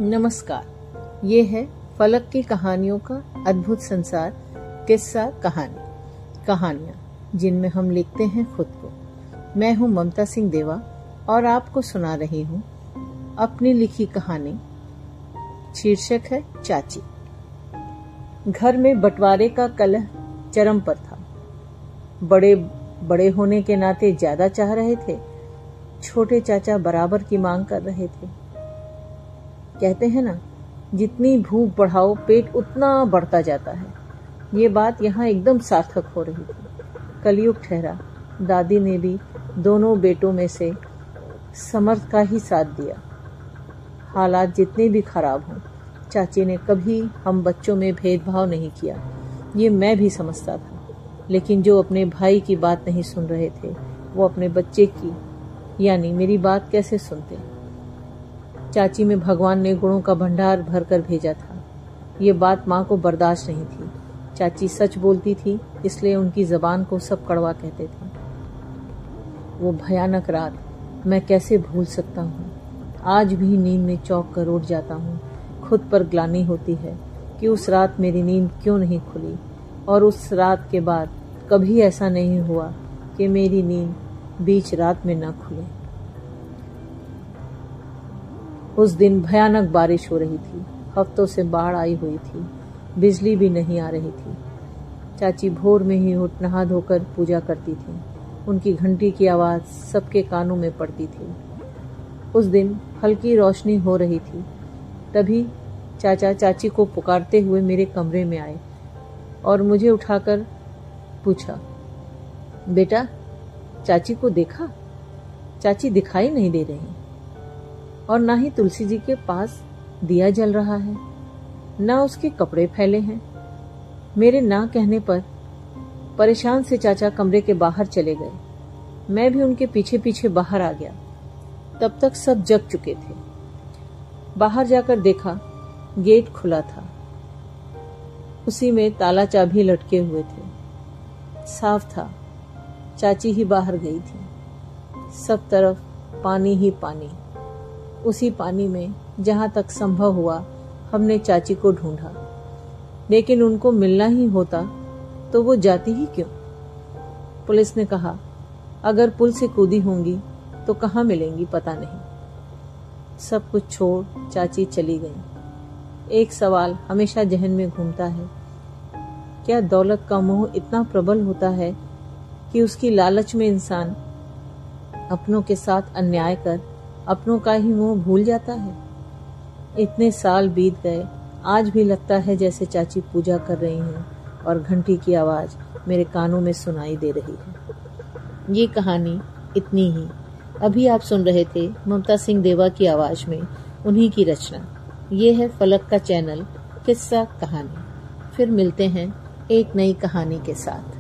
नमस्कार। ये है फलक की कहानियों का अद्भुत संसार, किस्सा कहानियाँ जिनमें हम लिखते हैं खुद को। मैं हूँ ममता सिंह देवा और आपको सुना रही हूँ अपनी लिखी कहानी। शीर्षक है चाची। घर में बंटवारे का कलह चरम पर था। बड़े होने के नाते ज्यादा चाह रहे थे। छोटे चाचा बराबर की मांग कर रहे थे। कहते हैं ना, जितनी भूख बढ़ाओ पेट उतना बढ़ता जाता है। ये बात यहाँ एकदम सार्थक हो रही थी। कलयुग ठहरा। दादी ने भी दोनों बेटों में से समर्थ का ही साथ दिया। हालात जितने भी खराब हों, चाची ने कभी हम बच्चों में भेदभाव नहीं किया। ये मैं भी समझता था, लेकिन जो अपने भाई की बात नहीं सुन रहे थे, वो अपने बच्चे की यानी मेरी बात कैसे सुनते। चाची में भगवान ने गुणों का भंडार भर कर भेजा था। ये बात माँ को बर्दाश्त नहीं थी। चाची सच बोलती थी, इसलिए उनकी जबान को सब कड़वा कहते थे। वो भयानक रात मैं कैसे भूल सकता हूँ। आज भी नींद में चौंक कर उठ जाता हूँ। खुद पर ग्लानि होती है कि उस रात मेरी नींद क्यों नहीं खुली, और उस रात के बाद कभी ऐसा नहीं हुआ कि मेरी नींद बीच रात में न खुले। उस दिन भयानक बारिश हो रही थी। हफ्तों से बाढ़ आई हुई थी। बिजली भी नहीं आ रही थी। चाची भोर में ही उठ नहा धोकर पूजा करती थी। उनकी घंटी की आवाज सबके कानों में पड़ती थी। उस दिन हल्की रोशनी हो रही थी। तभी चाचा चाची को पुकारते हुए मेरे कमरे में आए और मुझे उठाकर पूछा, बेटा, चाची को देखा? चाची दिखाई नहीं दे रही, और ना ही तुलसी जी के पास दिया जल रहा है, ना उसके कपड़े फैले हैं। मेरे ना कहने पर परेशान से चाचा कमरे के बाहर चले गए। मैं भी उनके पीछे पीछे बाहर आ गया। तब तक सब जग चुके थे। बाहर जाकर देखा, गेट खुला था। उसी में ताला चाबी लटके हुए थे। साफ था, चाची ही बाहर गई थी। सब तरफ पानी ही पानी। उसी पानी में जहां तक संभव हुआ हमने चाची को ढूंढा, लेकिन उनको मिलना ही होता तो वो जाती ही क्यों। पुलिस ने कहा, अगर पुल से कूदी होंगी तो कहाँ मिलेंगी पता नहीं। सब कुछ छोड़ चाची चली गई। एक सवाल हमेशा जहन में घूमता है, क्या दौलत का मोह इतना प्रबल होता है कि उसकी लालच में इंसान अपनों के साथ अन्याय कर अपनों का ही मोह भूल जाता है। इतने साल बीत गए, आज भी लगता है जैसे चाची पूजा कर रही हैं और घंटी की आवाज मेरे कानों में सुनाई दे रही है। ये कहानी इतनी ही। अभी आप सुन रहे थे ममता सिंह देवा की आवाज में उन्हीं की रचना। ये है फलक का चैनल किस्सा कहानी। फिर मिलते हैं एक नई कहानी के साथ।